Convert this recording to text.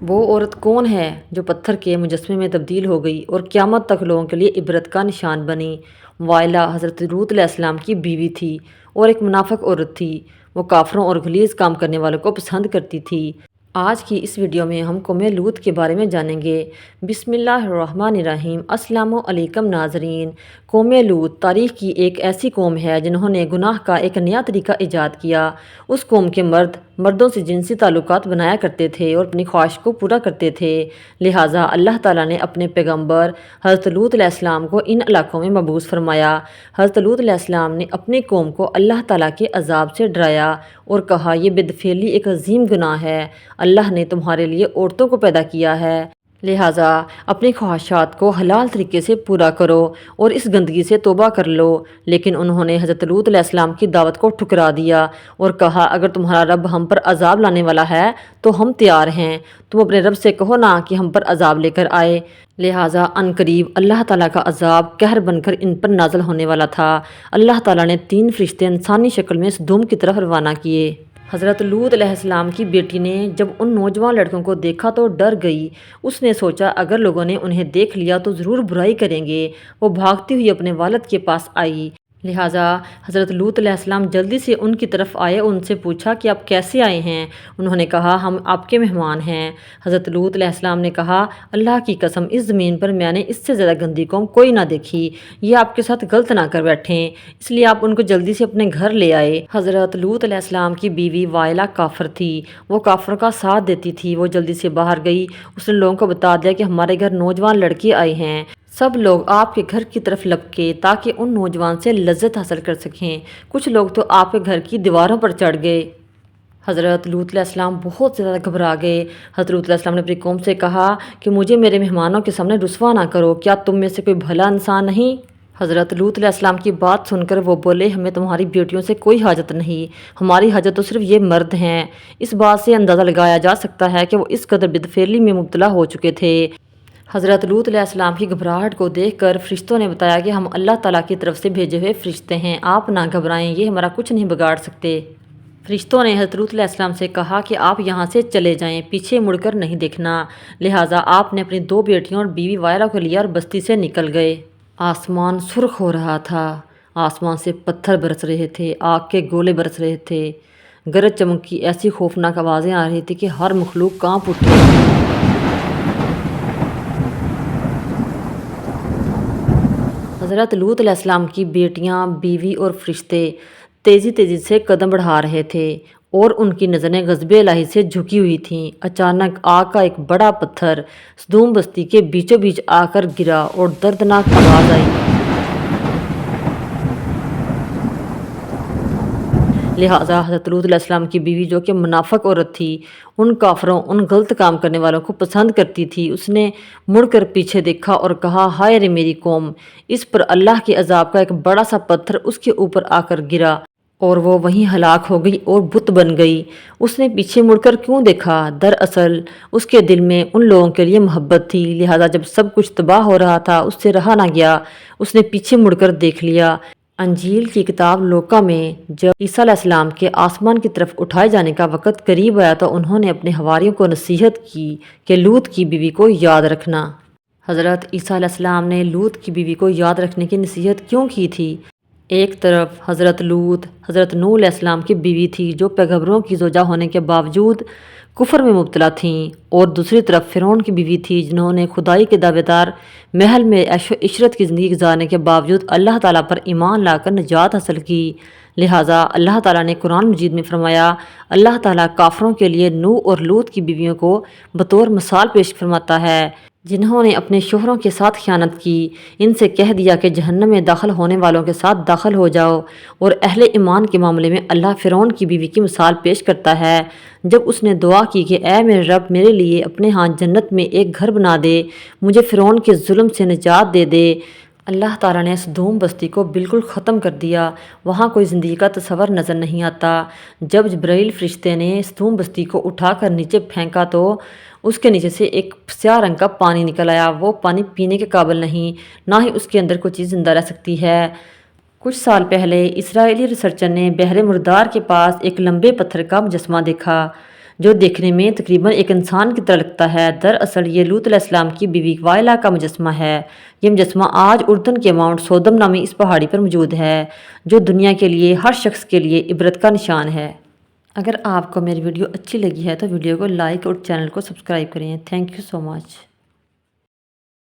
وہ عورت کون ہے جو پتھر کے مجسمے میں تبدیل ہو گئی اور قیامت تک لوگوں کے لیے عبرت کا نشان بنی؟ وائلہ حضرت لوط علیہ السلام کی بیوی تھی اور ایک منافق عورت تھی۔ وہ کافروں اور غلیظ کام کرنے والوں کو پسند کرتی تھی۔ آج کی اس ویڈیو میں ہم قوم لوط کے بارے میں جانیں گے۔ بسم اللہ الرحمن الرحیم۔ السلام علیکم ناظرین۔ قوم لوط تاریخ کی ایک ایسی قوم ہے جنہوں نے گناہ کا ایک نیا طریقہ ایجاد کیا۔ اس قوم کے مردوں سے جنسی تعلقات بنایا کرتے تھے اور اپنی خواہش کو پورا کرتے تھے، لہٰذا اللہ تعالیٰ نے اپنے پیغمبر حضرت لوط علیہ السلام کو ان علاقوں میں مبعوث فرمایا۔ حضرت لوط علیہ السلام نے اپنی قوم کو اللہ تعالیٰ کے عذاب سے ڈرایا اور کہا، یہ بدفعلی ایک عظیم گناہ ہے۔ اللہ نے تمہارے لیے عورتوں کو پیدا کیا ہے، لہٰذا اپنی خواہشات کو حلال طریقے سے پورا کرو اور اس گندگی سے توبہ کر لو۔ لیکن انہوں نے حضرت لوط علیہ السلام کی دعوت کو ٹھکرا دیا اور کہا، اگر تمہارا رب ہم پر عذاب لانے والا ہے تو ہم تیار ہیں۔ تم اپنے رب سے کہو نا کہ ہم پر عذاب لے کر آئے۔ لہٰذا عنقریب اللہ تعالیٰ کا عذاب قہر بن کر ان پر نازل ہونے والا تھا۔ اللہ تعالیٰ نے 3 فرشتے انسانی شکل میں سدوم کی طرف روانہ کیے۔ حضرت لوط علیہ السلام کی بیٹی نے جب ان نوجوان لڑکوں کو دیکھا تو ڈر گئی۔ اس نے سوچا اگر لوگوں نے انہیں دیکھ لیا تو ضرور برائی کریں گے۔ وہ بھاگتی ہوئی اپنے والد کے پاس آئی، لہٰذا حضرت لوط علیہ السلام جلدی سے ان کی طرف آئے اور ان سے پوچھا کہ آپ کیسے آئے ہیں؟ انہوں نے کہا، ہم آپ کے مہمان ہیں۔ حضرت لوط علیہ السلام نے کہا، اللہ کی قسم اس زمین پر میں نے اس سے زیادہ گندی قوم کوئی نہ دیکھی۔ یہ آپ کے ساتھ غلط نہ کر بیٹھیں، اس لیے آپ ان کو جلدی سے اپنے گھر لے آئے۔ حضرت لوط علیہ السلام کی بیوی وائلہ کافر تھی، وہ کافروں کا ساتھ دیتی تھی۔ وہ جلدی سے باہر گئی، اس نے لوگوں کو بتا دیا کہ ہمارے گھر نوجوان لڑکے آئے ہیں۔ سب لوگ آپ کے گھر کی طرف لپکے تاکہ ان نوجوان سے لذت حاصل کر سکیں۔ کچھ لوگ تو آپ کے گھر کی دیواروں پر چڑھ گئے۔ حضرت لوط علیہ السلام بہت زیادہ گھبرا گئے۔ حضرت لوط علیہ السلام نے اپنی قوم سے کہا کہ مجھے میرے مہمانوں کے سامنے رسوا نہ کرو، کیا تم میں سے کوئی بھلا انسان نہیں؟ حضرت لوط علیہ السلام کی بات سن کر وہ بولے، ہمیں تمہاری بیٹیوں سے کوئی حاجت نہیں، ہماری حاجت تو صرف یہ مرد ہیں۔ اس بات سے اندازہ لگایا جا سکتا ہے کہ وہ اس قدر بدفعلی میں مبتلا ہو چکے تھے۔ حضرت لوط علیہ السلام کی گھبراہٹ کو دیکھ کر فرشتوں نے بتایا کہ ہم اللہ تعالیٰ کی طرف سے بھیجے ہوئے فرشتے ہیں، آپ نہ گھبرائیں، یہ ہمارا کچھ نہیں بگاڑ سکتے۔ فرشتوں نے حضرت لوط علیہ السلام سے کہا کہ آپ یہاں سے چلے جائیں، پیچھے مڑ کر نہیں دیکھنا۔ لہٰذا آپ نے اپنی 2 بیٹیوں اور بیوی وائلہ کو لیا اور بستی سے نکل گئے۔ آسمان سرخ ہو رہا تھا، آسمان سے پتھر برس رہے تھے، آگ کے گولے برس رہے تھے، گرج چمک کی ایسی خوفناک آوازیں آ رہی تھی کہ ہر مخلوق کانپ اٹھے۔ حضرت لوط علیہ السلام کی بیٹیاں، بیوی اور فرشتے تیزی سے قدم بڑھا رہے تھے اور ان کی نظریں غضب الہی سے جھکی ہوئی تھیں۔ اچانک آگ کا ایک بڑا پتھر سدوم بستی کے بیچوں بیچ آ کر گرا اور دردناک آواز آئی۔ لہٰذا حضرت لوط علیہ السلام کی بیوی جو کہ منافق عورت تھی، ان کافروں، ان غلط کام کرنے والوں کو پسند کرتی تھی، اس نے مڑ کر پیچھے دیکھا اور کہا، ہائے رے میری قوم! اس پر اللہ کے عذاب کا ایک بڑا سا پتھر اس کے اوپر آ کر گرا اور وہ وہیں ہلاک ہو گئی اور بت بن گئی۔ اس نے پیچھے مڑ کر کیوں دیکھا؟ دراصل اس کے دل میں ان لوگوں کے لیے محبت تھی، لہٰذا جب سب کچھ تباہ ہو رہا تھا اس سے رہا نہ گیا، اس نے پیچھے مڑ کر دیکھ لیا۔ انجیل کی کتاب لوقا میں جب عیسیٰ علیہ السلام کے آسمان کی طرف اٹھائے جانے کا وقت قریب آیا تو انہوں نے اپنے حواریوں کو نصیحت کی کہ لوط کی بیوی کو یاد رکھنا۔ حضرت عیسیٰ علیہ السلام نے لوط کی بیوی کو یاد رکھنے کی نصیحت کیوں کی تھی؟ ایک طرف حضرت لوط حضرت نوح علیہ السلام کی بیوی تھی جو پیغمبروں کی زوجہ ہونے کے باوجود کفر میں مبتلا تھیں، اور دوسری طرف فرعون کی بیوی تھی جنہوں نے خدائی کے دعوے دار محل میں عیش و عشرت کی زندگی گزارنے کے باوجود اللہ تعالیٰ پر ایمان لا کر نجات حاصل کی۔ لہٰذا اللہ تعالیٰ نے قرآن مجید میں فرمایا، اللہ تعالیٰ کافروں کے لیے نوح اور لوط کی بیویوں کو بطور مثال پیش فرماتا ہے جنہوں نے اپنے شوہروں کے ساتھ خیانت کی۔ ان سے کہہ دیا کہ جہنم میں داخل ہونے والوں کے ساتھ داخل ہو جاؤ۔ اور اہل ایمان کے معاملے میں اللہ فرعون کی بیوی کی مثال پیش کرتا ہے جب اس نے دعا کی کہ اے میرے رب، میرے لیے اپنے ہاں جنت میں ایک گھر بنا دے، مجھے فرعون کے ظلم سے نجات دے دے۔ اللہ تعالیٰ نے سدوم بستی کو بالکل ختم کر دیا، وہاں کوئی زندگی کا تصور نظر نہیں آتا۔ جب جبرائیل فرشتے نے سدوم بستی کو اٹھا کر نیچے پھینکا تو اس کے نیچے سے ایک سیاہ رنگ کا پانی نکل آیا۔ وہ پانی پینے کے قابل نہیں، نہ ہی اس کے اندر کوئی چیز زندہ رہ سکتی ہے۔ کچھ سال پہلے اسرائیلی ریسرچر نے بحر مردار کے پاس ایک لمبے پتھر کا مجسمہ دیکھا جو دیکھنے میں تقریباً ایک انسان کی طرح لگتا ہے۔ دراصل یہ لوط علیہ السلام کی بیوی وائلا کا مجسمہ ہے۔ یہ مجسمہ آج اردن کے ماؤنٹ سودم نامی اس پہاڑی پر موجود ہے، جو دنیا کے لیے ہر شخص کے لیے عبرت کا نشان ہے۔ اگر آپ کو میری ویڈیو اچھی لگی ہے تو ویڈیو کو لائک اور چینل کو سبسکرائب کریں۔ Thank you so much.